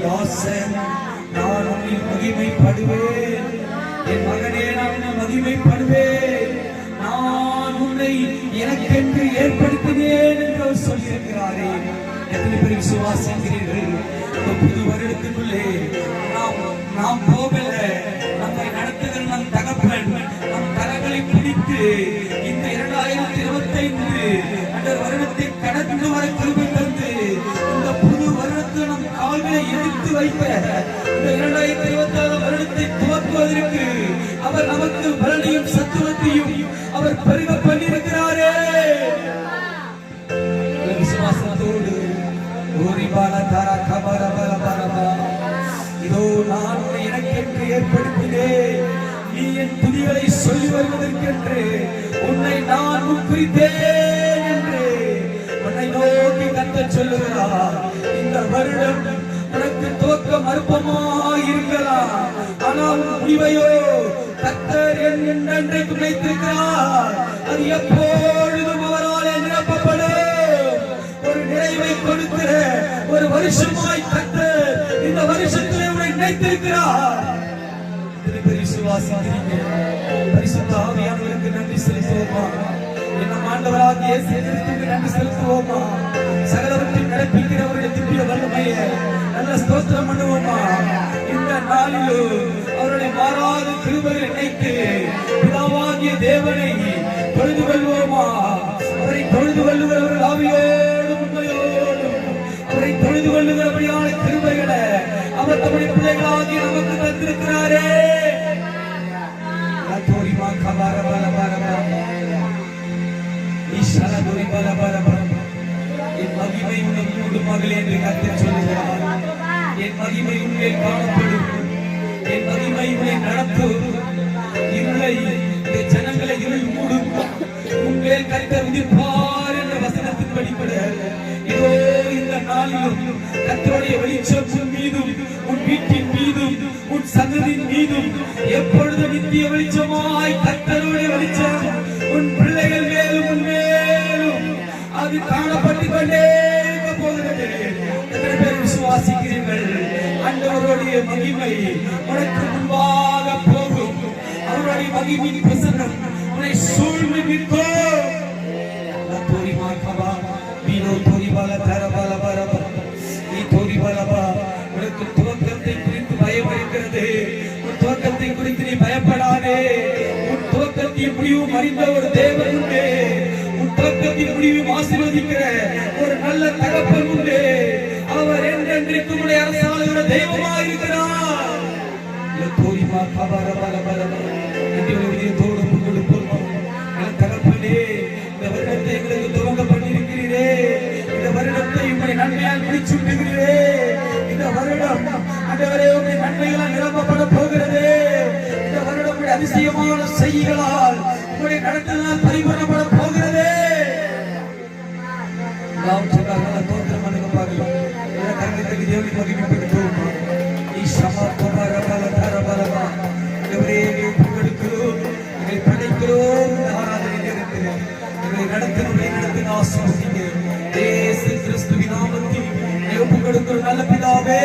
தாசன், நான் உன்னில் மகிமைப்படுவேன். என் மகனே, நான் உன்னை மகிமைப்படுவேன். நான் உன்னை எனக்கென்று ஏற்படுத்தினேன் என்று அவர் சொல்லியிருக்கிறாரே. எத்தனை பேர் விசுவாசிக்கிறீர்கள்? இந்த புது வருடத்துக்குள்ளே நாம் போகல, நம்மை நடத்துகிற நம் தகப்பன் நம் கரங்களை பிடித்து இந்த 2025 அந்த வருடத்தை கடந்து வர கிருபை தந்து இந்த புது வருடத்தில் நம் கால்களை எடுத்து வைக்க இந்த 2026 வருடத்தை துவக்குவதற்கு அவர் நமக்கு பலனையும் சத்துவத்தையும் அவர் பெருக பண்ணியிருக்கிறாரே. விசுவாசத்தோடு இதோ நான் உன்னை எனக்கென்று ஏற்படுத்தினேன், நீ என் துதிகளை சொல்லி வருவதற்கென்று உன்னை நான் முன்குறித்தேன் என்று உன்னை நோக்கி கர்த்தர் சொல்லுகிறார். இந்த வருடம் உனக்கு துவக்கம் அற்பமாய் இருக்கலாம், ஆனால் முடிவையோ கர்த்தர் என்றென்றைக்கு வைத்திருக்கிறார். அது எப்பொழுதும் அவரால் நிரப்பப்படும். ஒரு நிறைவை கொடுக்கிற ஒரு வருஷமாய் கர்த்தர் இந்த வருஷத்திலே உன்னை நினைத்திருக்கிறார். பரிசுத்த ஆவியானவருக்கு நன்றி செலுத்துவோமா? நம் ஆண்டவராகிய இயேசு கிறிஸ்துவுக்கு நன்றி செலுத்துவோமா? சகலவற்றையும் நடப்பிக்கிறவருடைய திவ்ய வல்லமையை நல்ல ஸ்தோத்திரம் பண்ணுவோமா? இந்த நாளிலும் அவருடைய மாறாத கிருபையை நினைத்து பிதாவாகிய தேவனை தொழுது கொள்வோமா? அவரை தொழுது கொள்ளுகிறவர்கள் ஆவியோடும் உண்மையோடும் அவரை தொழுது கொள்ளுகிறபடியான கிருபைகளை அவர் தம்முடைய பிள்ளைகளாகிய நமக்கு தந்திருக்கிறாரே. என் மகிமை உனக்கு மகளே என்று கர்த்தர் சொல்லுகிறார். என் மகிமை உன்னை காணப்படும், என் மகிமை உன்னை நடத்தும். இருளை ஜனங்களை இருள் மூடும், உன்மேல் கர்த்தர் உதிர்ப்பார் என்ற வசனத்தின் வெளிப்பட இதோ இந்த நாளிலும் கர்த்தருடைய வெளிச்சம் உன் மீதும் உன் வீட்டின் மீதும் உன் சந்ததியின் மீதும் எப்பொழுது நித்திய வெளிச்சமாய் கர்த்தருடைய வெளிச்சம் உன் பிள்ளைகள் மேலும் உன் மேலும் அது காணப்பட்டுக் கொண்டே இருக்க போகிறது. எத்தனை பேர் விசுவாசிக்கிறீர்கள்? ஆண்டவருடைய மகிமை உனக்கு முன்பாக போகும். அவருடைய மகிமையின் பிரசன்னம் உன்னை சூழ்ந்து நிற்கும். உனக்கு துவக்கத்தை குறித்து பயம் இருக்கிறது. உன் துவக்கத்தை குறித்து நீ பயப்படாதே. உன் துவக்கத்தின் முடிவும் அறிந்த ஒரு தேவன் உண்டு. உன் துவக்கத்தின் முடிவும் ஆசீர்வதிக்கிற ஒரு நல்ல தகப்பன் உண்டு. அவர் என்றென்றைக்கும் உடைய அரசாளுகிற தெய்வமாக இருக்கிறார். தகப்பனே, இந்த வருடத்தை எங்களுக்கு துவங்க பண்ணியிருக்கிறீரே. இந்த வருடத்தை உங்களை நன்மையால் முடிச்சுட்டுகிறீரே. இந்த வருடம் ஆண்டவரே உடைய நன்மைகளால் நிரப்பப்பட போகிறது. இந்த வருடம் உடைய அதிசயமான செய்திகளால் உங்களுடைய நடத்தினால் பரிபூரணப்பட போகிறது. நல்ல பிதாவே,